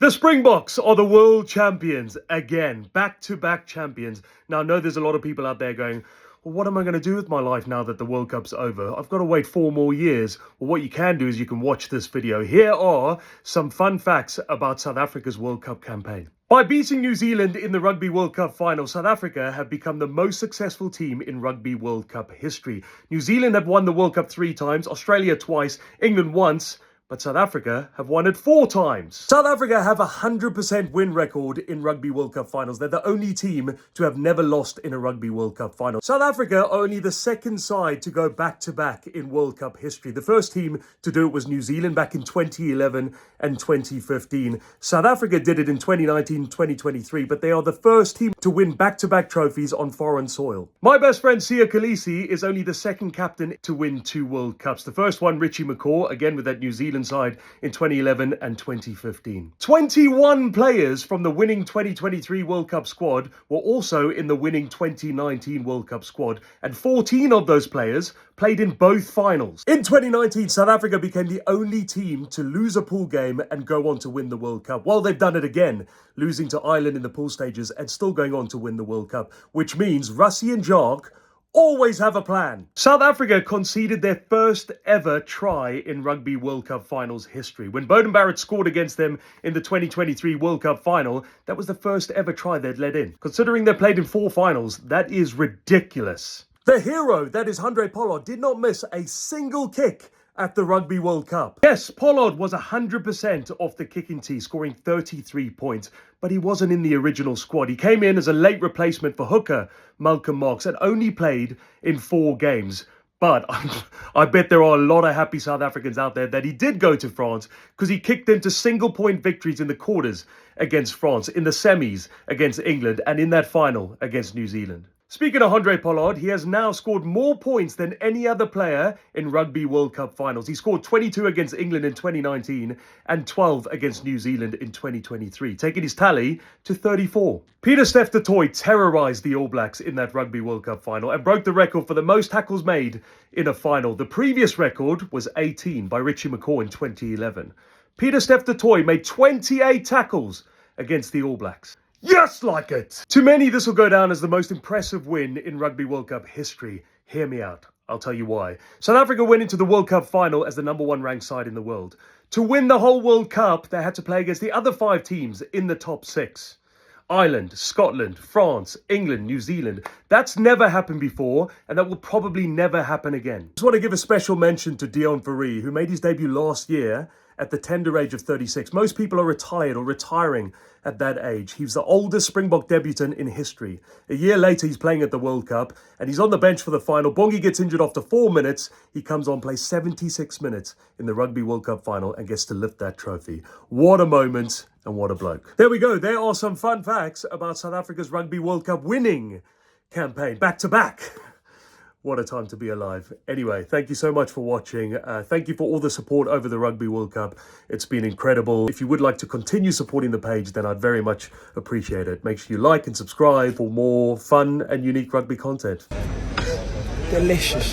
The Springboks are the world champions again, back-to-back champions. Now, I know there's a lot of people out there going, well, what am I going to do with my life now that the World Cup's over? I've got to wait 4 more years. Well, what you can do is you can watch this video. Here are some fun facts about South Africa's World Cup campaign. By beating New Zealand in the Rugby World Cup final, South Africa have become the most successful team in Rugby World Cup history. New Zealand have won the World Cup 3 times, Australia twice, England once, but South Africa have won it 4 times. South Africa have a 100% win record in Rugby World Cup finals. They're the only team to have never lost in a Rugby World Cup final. South Africa are only the second side to go back-to-back in World Cup history. The first team to do it was New Zealand back in 2011 and 2015. South Africa did it in 2019, 2023, but they are the first team to win back-to-back trophies on foreign soil. My best friend Siya Kolisi is only the second captain to win 2 World Cups. The first one, Richie McCaw, again with that New Zealand side in 2011 and 2015. 21 players from the winning 2023 World Cup squad were also in the winning 2019 World Cup squad, and 14 of those players played in both finals. In 2019, South Africa became the only team to lose a pool game and go on to win the World Cup. Well, they've done it again, losing to Ireland in the pool stages and still going on to win the World Cup, which means Rassie and Jacques always have a plan. South Africa conceded their first ever try in Rugby World Cup finals history. When Beauden Barrett scored against them in the 2023 World Cup final, that was the first ever try they'd let in. Considering they played in 4 finals, that is ridiculous. The hero, that is Handré Pollard, did not miss a single kick at the Rugby World Cup. Yes, Pollard was 100% off the kicking tee, scoring 33 points, but he wasn't in the original squad. He came in as a late replacement for hooker Malcolm Marx and only played in 4 games. But I bet there are a lot of happy South Africans out there that he did go to France because he kicked them to single-point victories in the quarters against France, in the semis against England, and in that final against New Zealand. Speaking of Handré Pollard, he has now scored more points than any other player in Rugby World Cup finals. He scored 22 against England in 2019 and 12 against New Zealand in 2023, taking his tally to 34. Pieter-Steph terrorised the All Blacks in that Rugby World Cup final and broke the record for the most tackles made in a final. The previous record was 18 by Richie McCaw in 2011. Pieter-Steph made 28 tackles against the All Blacks. Yes, like it! To many, this will go down as the most impressive win in Rugby World Cup history. Hear me out. I'll tell you why. South Africa went into the World Cup final as the #1 ranked side in the world. To win the whole World Cup, they had to play against the other 5 teams in the top 6. Ireland, Scotland, France, England, New Zealand. That's never happened before, and that will probably never happen again. I just want to give a special mention to Deon Fourie, who made his debut last year at the tender age of 36. Most people are retired or retiring at that age. He's the oldest Springbok debutant in history. A year later, he's playing at the World Cup, and he's on the bench for the final. Bongi gets injured after 4 minutes. He comes on, plays 76 minutes in the Rugby World Cup final, and gets to lift that trophy. What a moment, and what a bloke. There we go. There are some fun facts about South Africa's Rugby World Cup winning campaign. Back to back. What a time to be alive. Anyway, thank you so much for watching. Thank you for all the support over the Rugby World Cup. It's been incredible. If you would like to continue supporting the page, then I'd very much appreciate it. Make sure you like and subscribe for more fun and unique rugby content. Delicious.